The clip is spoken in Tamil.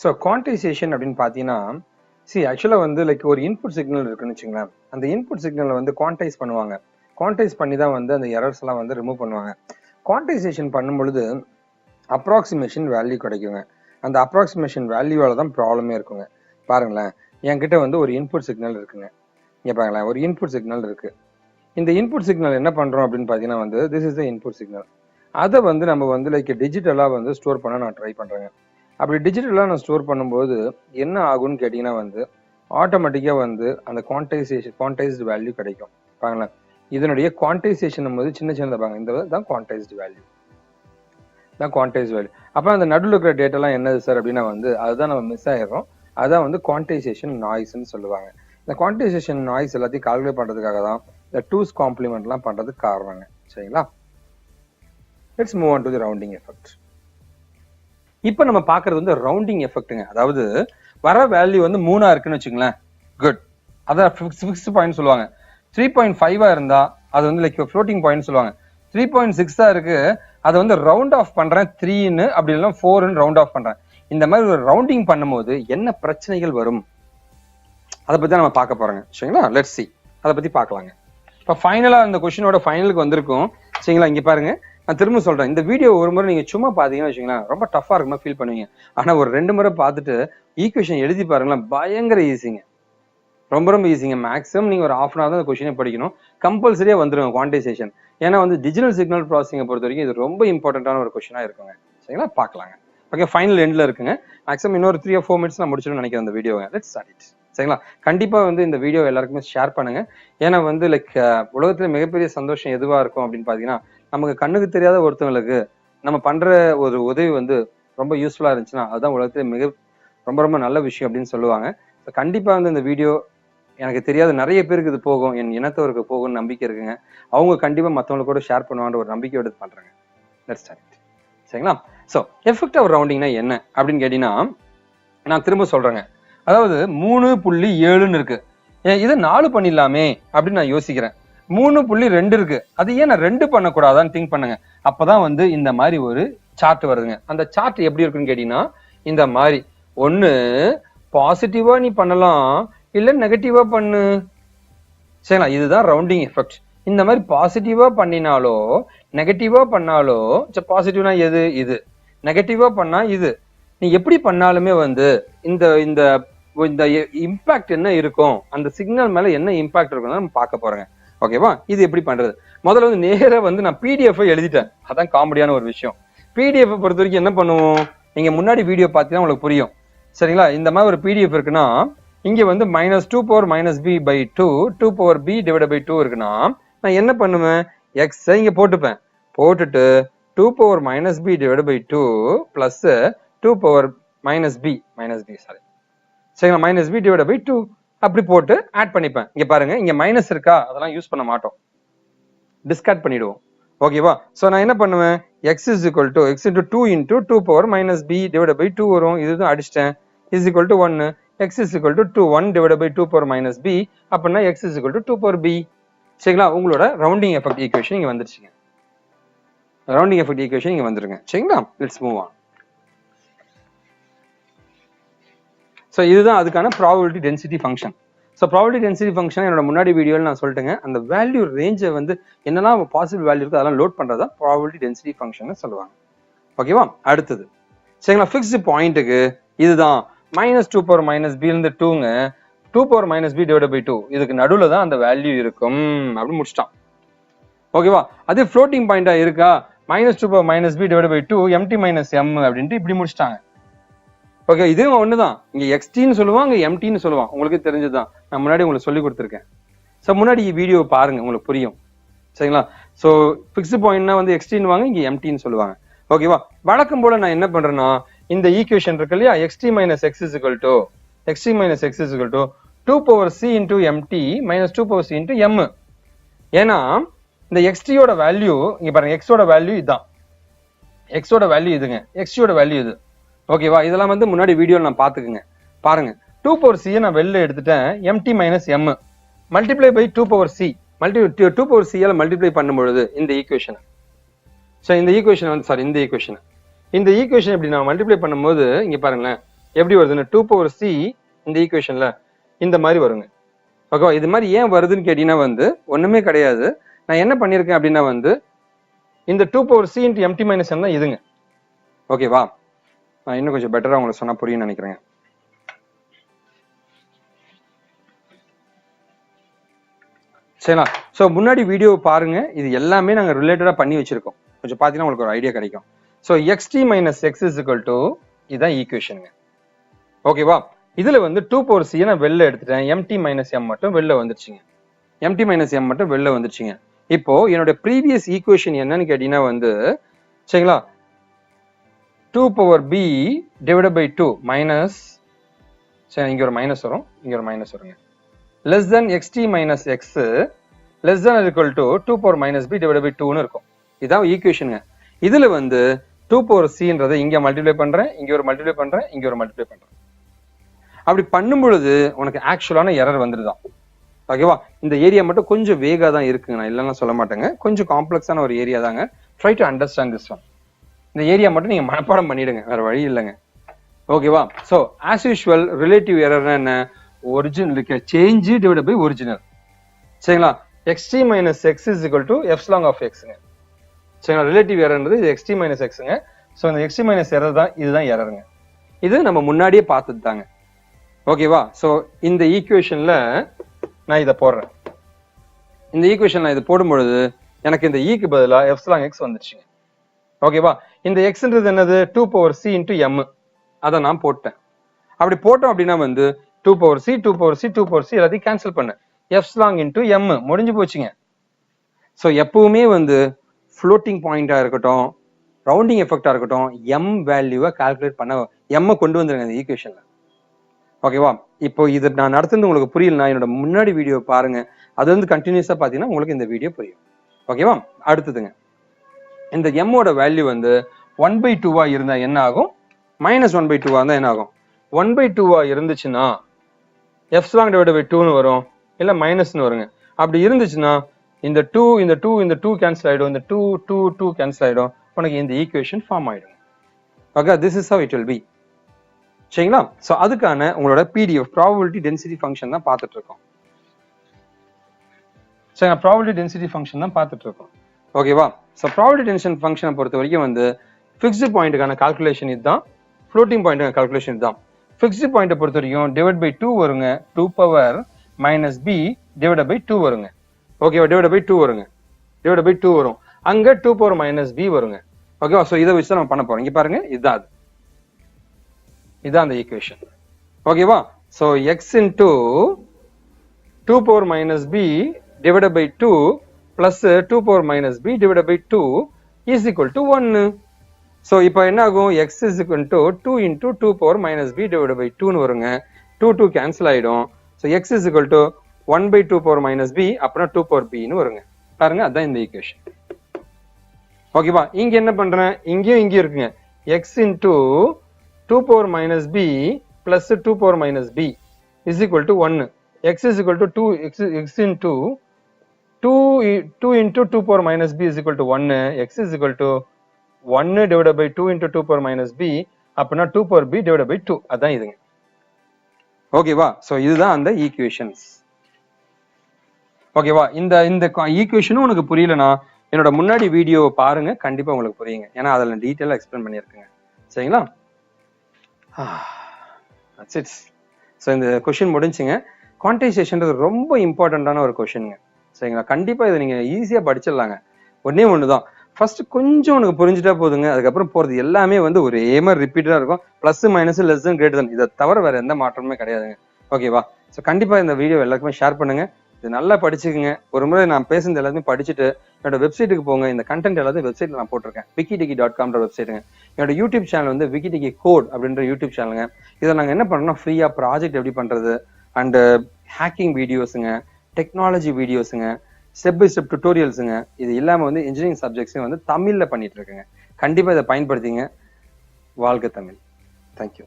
ஸோ குவான்டைசேஷன் அப்படின்னு பார்த்தீங்கன்னா ஆக்சுவலாக வந்து லைக் ஒரு இன்புட் சிக்னல் இருக்குன்னு வச்சுங்களேன். அந்த இன்புட் சிக்னலை வந்து குவான்டைஸ் பண்ணுவாங்க. குவான்டைஸ் பண்ணி தான் வந்து அந்த எரர்ஸ் எல்லாம் வந்து ரிமூவ் பண்ணுவாங்க. குவான்டைசேஷன் பண்ணும்பொழுது அப்ராக்சிமேஷன் வேல்யூ கிடைக்குங்க. அந்த அப்ராக்சிமேஷன் வேல்யூவால தான் ப்ராப்ளமே இருக்குங்க. பாருங்களேன், என்கிட்ட வந்து ஒரு இன்புட் சிக்னல் இருக்குங்க. இங்கே பாருங்களேன், ஒரு இன்புட் சிக்னல் இருக்கு. இந்த இன்புட் சிக்னல் என்ன பண்றோம் அப்படின்னு பார்த்தீங்கன்னா வந்து this is the input signal. அதை வந்து நம்ம வந்து லைக் டிஜிட்டலாக வந்து ஸ்டோர் பண்ண நான் ட்ரை பண்ணுறேங்க. அப்படி டிஜிட்டலாக நான் ஸ்டோர் பண்ணும்போது என்ன ஆகும்னு கேட்டிங்கன்னா வந்து ஆட்டோமேட்டிக்காக வந்து அந்த குவான்டைஸ்டு வேல்யூ கிடைக்கும். பாருங்களேன், இதனுடைய குவான்டைசேஷன் போது சின்ன சின்னதாக பாருங்க, இந்த தான் குவான்டைஸ்டு வேல்யூ தான் குவான்டைஸ்டு வேல்யூ. அப்போ அந்த நடுவில் இருக்கிற டேட்டெல்லாம் என்னது சார் அப்படின்னா வந்து அதுதான் நம்ம மிஸ் ஆயிடுறோம். அதுதான் வந்து குவான்டைசேஷன் நாய்ஸ்ன்னு சொல்லுவாங்க. இந்த குவான்டைசேஷன் நாய்ஸ் எல்லாத்தையும் கால்குலேட் பண்ணுறதுக்காக தான் இந்த டூஸ் காம்ப்ளிமெண்ட்லாம் பண்ணுறதுக்கு காரணங்க. சரிங்களா? Let's move on to the rounding effect. இப்போ நம்ம பார்க்கறது வந்து ரவுண்டிங் எஃபெக்ட்டுங்க. அதாவது வர வேல்யூ வந்து 3 இருக்குன்னு வச்சுங்களேன். குட், அதான் ஃபிக்ஸ்டு பாயிண்ட் சொல்லுவாங்க. 3.5 இருந்தா அது வந்து லைக் ஃப்ளோட்டிங் பாயிண்ட் சொல்லுவாங்க. 3.6 இருக்கு, அதை வந்து ரவுண்ட் ஆஃப் பண்றேன் 3ன்னு, அப்படி இல்லைன்னா 4ன்னு ரவுண்ட் ஆஃப் பண்றேன். இந்த மாதிரி ஒரு ரவுண்டிங் பண்ணும்போது என்ன பிரச்சனைகள் வரும் அதை பத்தி நம்ம பார்க்க போறோங்க. சரிங்களா? லெட்ஸ் சி, அதை பத்தி பார்க்கலாங்க. இப்போ ஃபைனலா இந்த கொஸ்டினோட ஃபைனலுக்கு வந்திருக்கும். சரிங்களா? இங்க பாருங்க, நான் திரும்ப சொல்றேன், இந்த வீடியோ ஒரு முறை நீங்க சும்மா பாத்தீங்கன்னு வச்சுங்களேன், ரொம்ப டஃபா இருக்குமா ஃபீல் பண்ணுவீங்க. ஆனா ஒரு 2 முறை பார்த்துட்டு ஈக்குவேஷன் எழுதி பாருங்களேன், பயங்கர ஈஸிங்க, ரொம்ப ரொம்ப ஈஸிங்க. மேக்ஸிமம் நீங்க ஒரு ½ தான் அந்த கொஸ்டினை படிக்கணும். கம்பல்சரியா வந்துருங்க குவான்டைசேஷன். ஏன்னா வந்து டிஜிட்டல் சிக்னல் ப்ராசஸிங்கை பொறுத்த வரைக்கும் இது ரொம்ப இம்பார்ட்டன்டான ஒரு கொஸ்டினா இருக்குங்க. சரிங்களா? பார்க்கலாங்க. ஓகே, ஃபைனல் எண்ட்ல இருக்குங்க. மேக்ஸிமம் இன்னொரு 3 or 4 minutes நான் முடிச்சிடும் நினைக்கிறேன் இந்த வீடியோவை. Let's start it. சரிங்களா? கண்டிப்பா வந்து இந்த வீடியோ எல்லாருக்குமே ஷேர் பண்ணுங்க. ஏன்னா வந்து லைக் உலகத்துல மிகப்பெரிய சந்தோஷம் எதுவா இருக்கும் அப்படின்னு பாத்தீங்கன்னா, நமக்கு கண்ணுக்கு தெரியாத ஒருத்தவங்களுக்கு நம்ம பண்ற ஒரு உதவி வந்து ரொம்ப யூஸ்ஃபுல்லா இருந்துச்சுன்னா அதுதான் உலகத்துல ரொம்ப ரொம்ப நல்ல விஷயம் அப்படின்னு சொல்லுவாங்க. கண்டிப்பா வந்து இந்த வீடியோ எனக்கு தெரியாத நிறைய பேருக்கு இது போகும், என் இனத்தவருக்கு போகும்னு நம்பிக்கை இருக்குங்க. அவங்க கண்டிப்பா மற்றவங்களுக்கு கூட ஷேர் பண்ணுவான்ற ஒரு நம்பிக்கையோட பண்றாங்க. Let's start. சரிங்களா? ஸோ எஃபெக்ட் ஆஃப் ரவுண்டிங்னா என்ன அப்படின்னு கேட்டீங்கன்னா, நான் திரும்ப சொல்றேங்க. அதாவது 3.7ன்னு இருக்கு, இதை 4 பண்ணிடலாமே அப்படின்னு நான் யோசிக்கிறேன். 3.2 இருக்கு, அது ஏன் நான் 2 பண்ணக்கூடாதான்னு திங்க் பண்ணுங்க. அப்பதான் வந்து இந்த மாதிரி ஒரு சார்ட் வருதுங்க. அந்த சார்ட் எப்படி இருக்குன்னு கேட்டீங்கன்னா இந்த மாதிரி, ஒண்ணு பாசிட்டிவா நீ பண்ணலாம், இல்ல நெகட்டிவா பண்ணு. சரிங்களா? இதுதான் ரவுண்டிங் எஃபெக்ட். இந்த மாதிரி பாசிட்டிவா பண்ணினாலோ நெகட்டிவா பண்ணாலோ, பாசிட்டிவ்னா எது, இது. நெகட்டிவா பண்ணா இது. நீ எப்படி பண்ணாலுமே வந்து இந்த இந்த இந்த இம்பாக்ட் என்ன இருக்கும், அந்த சிக்னல் மேல என்ன இம்பாக்ட் இருக்கும் நம்ம பார்க்க போறோங்க. ஓகேவா? இது எப்படி பண்றது? முதல்ல வந்து நேரா வந்து நான் பிடிஎஃப் எழுதிட்டேன். அதான் காமெடியான ஒரு விஷயம். பிடிஎஃப் பொறுத்த வரைக்கும் என்ன பண்ணுவோம், நீங்க முன்னாடி வீடியோ பார்த்தீங்கன்னா உங்களுக்கு புரியும். சரிங்களா? இந்த மாதிரி ஒரு பிடிஎஃப் இருக்குன்னா இங்க வந்து -2⁻−b/2 2/b/2 இருக்குன்னா நான் என்ன பண்ணுவேன், எக்ஸ் இங்க போட்டுப்பேன். போட்டுட்டு 2⁻−b/2 பிளஸ் 2⁻−b சாரி, சரிங்களா, -b/2 அப்படி போட்டு ஆட் பண்ணிப்பேன். இங்க பாருங்க, இங்க மைனஸ் இருக்கா, அதெல்லாம் யூஸ் பண்ண மாட்டோம், டிஸ்கார்ட் பண்ணிடுவோம். ஓகேவா? சோ நான் என்ன பண்ணுவேன், x = x × 2 × 2⁻−b/2 வரும். இதுதான் அடிச்சிட்டேன். is equal to 1. x is equal to 2 1/2⁻−b அப்படின்னா x is equal to 2/b. சரிங்களா? உங்களோட ரவுண்டிங் எஃபெக்ட் ஈக்குவேஷன் இங்க வந்துருச்சுங்க. ரவுண்டிங் எஃபெக்ட் ஈக்குவேஷன் இங்க வந்துருங்க. சரிங்களா? Let's move on. ஸோ இதுதான் அதுக்கான probability density function. So probability density function என்னோட முன்னாடி வீடியோவில் நான் சொல்லிட்டேங்க. அந்த வேல்யூ ரேஞ்சை வந்து என்னெல்லாம் பாசிபிள் வேல்யூ இருக்கோ அதெல்லாம் லோட் பண்ணுறது தான் ப்ராபபிலிட்டி டென்சிட்டி ஃபங்க்ஷன் சொல்லுவாங்க. ஓகேவா? அடுத்தது சரிங்களா, ஃபிக்ஸ்டு பாயிண்ட்டுக்கு இதுதான் -2⁻−b 2ங்க 2⁻−b/2 இதுக்கு நடுவில் தான் அந்த வேல்யூ இருக்கும் அப்படின்னு முடிச்சிட்டான். ஓகேவா? அதே ஃப்ளோட்டிங் பாயிண்டா இருக்கா, -2⁻−b/2 mt−m அப்படின்ட்டு இப்படி முடிச்சிட்டாங்க. ஓகே, இதுவும் ஒண்ணுதான். இங்க எக்ஸ்டின்னு சொல்லுவாங்க, எம்டின்னு சொல்லுவான், உங்களுக்கு தெரிஞ்சதுதான். நான் முன்னாடி உங்களுக்கு சொல்லி கொடுத்துருக்கேன். ஸோ முன்னாடி வீடியோ பாருங்க, உங்களுக்கு புரியும். சரிங்களா? ஸோ ஃபிக்ஸ்டு பாயிண்ட்னா வந்து எக்ஸ்டின்னு வாங்க, இங்க எம்டின்னு சொல்லுவாங்க. ஓகேவா? வழக்கம் போல நான் என்ன பண்றேன்னா, இந்த ஈக்குவேஷன் இருக்கு இல்லையா, xt−x = 2/c × mt - 2/c × m. ஏன்னா இந்த xtயோட வேல்யூ இங்க பாருங்க, எக்ஸோட வேல்யூ இதுதான், எக்ஸோட வேல்யூ இதுங்க, xtயோட வேல்யூ இது. ஓகேவா? இதெல்லாம் வந்து முன்னாடி வீடியோ நான் பாத்துக்குங்க. பாருங்க, 2/c நான் வெளில எடுத்துட்டேன், mt−m multiply by 2/c 2/c multiply பண்ணும்பொழுது இந்த ஈக்குவேஷன். ஸோ இந்த ஈக்குவேஷன் வந்து இந்த ஈக்குவேஷன் இப்படி நான் மல்டிப்ளை பண்ணும்போது இங்க பாருங்களேன், எப்படி வருதுன்னு 2 பவர் சி இந்த ஈக்குவேஷன்ல இந்த மாதிரி வருங்க. ஓகேவா? இது மாதிரி ஏன் வருதுன்னு கேட்டீங்கன்னா வந்து ஒண்ணுமே கிடையாது. நான் என்ன பண்ணிருக்கேன் அப்படின்னா வந்து இந்த 2 power C into empty minus M தான் இதுங்க. ஓகேவா? நான் இன்னும் கொஞ்சம் பெட்டரா உங்களுக்கு சொன்னா புரியும் நினைக்கிறேன். சரிங்களா? ஸோ முன்னாடி வீடியோ பாருங்க, இது எல்லாமே நாங்க ரிலேட்டடா பண்ணி வச்சிருக்கோம். கொஞ்சம் பார்த்தீங்கன்னா உங்களுக்கு ஒரு ஐடியா கிடைக்கும். So XT minus X is equal to இதுதான் ஈக்குவேஷனுங்க. ஓகேவா? இதுல வந்து 2 பவர் சி நான் வெளில எடுத்துட்டேன், எம்டி மைனஸ் எம் மட்டும் வெளில வந்துருச்சுங்க. எம்டி மைனஸ் எம் மட்டும் வெளில வந்துருச்சுங்க. இப்போ என்னோட ப்ரீவியஸ் ஈக்குவேஷன் என்னன்னு கேட்டீங்கன்னா வந்து சரிங்களா 2 power B divide by 2 minus, சரி இங்க ஒரு மைனஸ் வரும், இங்க ஒரு மைனஸ் வருங்க, less than X D minus X less than equal to 2 power minus B divide by 2ன்னு இருக்கும். இதான் ஈக்குவேஷனுங்க. இதுல வந்து 2 பவர் சின்றதை இங்க மல்டிப்ளை பண்றேன், இங்க ஒரு மல்டிப்ளை பண்றேன், இங்க ஒரு மல்டிப்ளை பண்றேன். அப்படி பண்ணும் பொழுது உனக்கு ஆக்சுவலான எரர் வந்துடுதான். ஓகேவா? இந்த ஏரியா மட்டும் கொஞ்சம் வேகா தான் இருக்குங்க, நான் இல்லைன்னா சொல்ல மாட்டேங்க, கொஞ்சம் காம்ப்ளெக்ஸான ஒரு ஏரியா தாங்க. Try to understand this one. இந்த ஏரியா மட்டும் நீங்க மனப்பாடம் பண்ணிடுங்க, வேற வழி இல்லைங்க. ஓகேவா? சோ ஆஸ் யூஷுவல் ரிலேட்டிவ் எரர்னா என்ன? Original change divide by original. சரிங்களா? X D minus X is equal to epsilon of எக்ஸ்ங்க. சரிங்களா? ரிலேட்டிவ் எரர்ன்றது இது எக்ஸ்டி மைனஸ் எக்ஸ்ங்க. ஸோ இந்த எக்ஸ்டி மைனஸ் எரர் தான், இதுதான் எரருங்க. இது நம்ம முன்னாடியே பார்த்தது தாங்க. ஓகேவா? ஸோ இந்த ஈக்குவேஷன்ல நான் இதை போடுறேன். இந்த ஈக்குவேஷன் நான் இதை போடும் பொழுது எனக்கு இந்த ஈக்கு பதிலாக எப்சிலான் எக்ஸ் வந்துருச்சுங்க. ஓகேவா? இந்த எக்ஸ்ன்றது என்னது? 2 பவர் சி இன்டு எம். அதை நான் போட்டேன். அப்படி போட்டோம் அப்படின்னா வந்து 2 power C 2 power C 2 power C எல்லாத்தையும் கேன்சல் பண்ணு, எப்சிலான் இன்டு எம் முடிஞ்சு போச்சுங்க. ஸோ எப்பவுமே வந்து ஃப்ளோட்டிங் பாயிண்டா இருக்கட்டும், ரவுண்டிங் எஃபெக்டா இருக்கட்டும், எம் வேல்யூவை கால்குலேட் பண்ண எம் கொண்டு வந்துருங்க இந்த ஈக்குவேஷன்ல. ஓகேவா? இப்போ இது நான் நடத்துறது உங்களுக்கு புரியலனா என்னோட முன்னாடி வீடியோ பாருங்க, அது வந்து கண்டினியூஸா பாத்தீங்கன்னா உங்களுக்கு இந்த வீடியோ புரியும். ஓகேவா? அடுத்ததுங்க, இந்த எம்மோட வேல்யூ வந்து 1/2 இருந்தா என்ன ஆகும்? -1/2 இருந்தா என்ன ஆகும்? 1/2 இருந்துச்சுன்னா எப்சிலான் டிவைட் பை 2ன்னு வரும், இல்ல மைனஸ்னு வருங்க. அப்படி இருந்துச்சுன்னா இந்த 2 இந்த 2 இந்த 2 கேன்சல் ஆயிடும், இந்த 2 2 2 கேன்சல் ஆயிடும், உனக்கு இந்த ஈக்குவேஷன் ஃபார்ம் ஆயிடும். Okay, this is how it will be. சரிங்களா? சோ அதுக்கான உங்களோட பிடிஎஃப் ப்ராபபிலிட்டி டென்சிட்டி ஃபங்க்ஷன் தான் பார்த்துட்டு இருக்கோம். சரி, ப்ராபபிலிட்டி டென்சிட்டி ஃபங்க்ஷன் தான் பார்த்துட்டு இருக்கோம். ஓகேவா? சோ ப்ராபபிலிட்டி டென்சிட்டி ஃபங்க்ஷனை பொறுத்த வரைக்கும் வந்து ஃபிக்ஸ்டு பாயிண்ட்டுக்கான கால்குலேஷன் இதுதான், ஃப்ளோட்டிங் பாயிண்ட்டுக்கான கால்குலேஷன் இதுதான். ஃபிக்ஸ்டு பாயிண்ட்டை பொறுத்த வரைக்கும் டிவைட் பை 2 வருங்க, 2 power minus B divide by 2 வருங்க. ஓகேவா? டிவைட் பை 2 வருங்க, டிவைட் பை 2 வரும். அங்க 2 பவர் மைனஸ் பி வருங்க. ஓகேவா? சோ இதை வச்சு தான் நம்ம பண்ண போறோம். இங்க பாருங்க, இதுதான் அது, இதான் அந்த ஈக்குவேஷன். ஓகேவா? So X into 2 power minus B divide by 2 plus 2 power minus B divide by 2 is equal to 1. சோ இப்போ என்ன ஆகும்? X is equal to 2 into 2 power minus B divide by 2ன்னு வருங்க. 2 2 கேன்சல் ஆயிடும். So X is equal to 1/2 power minus B அப்புறம் 2 பவர் பின்னு வருங்க. பாருங்க, அதான் இந்த ஈக்குவேஷன். ஓகேவா? இங்க என்ன பண்றேன்? இங்கேயும் இங்கேயும் இருக்குங்க. X into 2 power minus P plus 2 power minus P is equal to 1. X is equal to 2 X into 2 into 2 power minus P is equal to 1. X is equal to 1 divide by 2 into 2 power minus P அப்படின்னா 2 பவர் பி டிவைட் பை 2. அதான் இதுங்க. ஓகேவா? சோ இதுதான் அந்த ஈக்குவேஷன்ஸ். ஓகேவா? இந்த ஈக்குவேஷனும் உனக்கு புரியலனா என்னோட முன்னாடி வீடியோ பாருங்க, கண்டிப்பா உங்களுக்கு புரியுங்க. ஏன்னா அதில் டீட்டெயிலாக எக்ஸ்பிளைன் பண்ணியிருக்குங்க. சரிங்களா? That's it. ஸோ இந்த கொஷின் முடிஞ்சுங்க. குவான்டைசேஷன்றது ரொம்ப இம்பார்ட்டண்ட்டான ஒரு கொஷினுங்க. சரிங்களா? கண்டிப்பா இதை நீங்க ஈஸியா படிச்சிடலாங்க. ஒன்னே ஒண்ணுதான், ஃபர்ஸ்ட் கொஞ்சம் உனக்கு புரிஞ்சுட்டா போதுங்க. அதுக்கப்புறம் போறது எல்லாமே வந்து ஒரே மாதிரி ரிப்பீட்டடா இருக்கும். Plus minus less than greater than, இதை தவிர வேற எந்த மாற்றமுமே கிடையாதுங்க. ஓகேவா? ஸோ கண்டிப்பா இந்த வீடியோ எல்லாருக்குமே ஷேர் பண்ணுங்க. இது நல்லா படிச்சுக்குங்க. ஒரு முறை நான் பேசுறது எல்லாத்தையும் படிச்சுட்டு என்னோட வெப்சைட்டுக்கு போங்க. இந்த கண்டென்ட் எல்லாத்தையும் வெப்சைட்ல நான் போட்டிருக்கேன், wikitiki.com வெப்சைட்டுங்க. என்னோட யூடியூப் சேனல் வந்து wikitiki கோட் அப்படின்ற யூடியூப் சேனலுங்க. இதை நாங்க என்ன பண்றோம்னா ஃப்ரீயா ப்ராஜெக்ட் எப்படி பண்றது அண்ட் ஹேக்கிங் வீடியோஸுங்க, டெக்னாலஜி வீடியோஸுங்க, ஸ்டெப் பை ஸ்டெப் டுட்டோரியல்ஸுங்க, இது இல்லாம வந்து இன்ஜினியரிங் சப்ஜெக்ட்ஸும் வந்து தமிழ்ல பண்ணிட்டு இருக்குங்க. கண்டிப்பா இதை பயன்படுத்திங்க. வாழ்க தமிழ். தேங்க்யூ.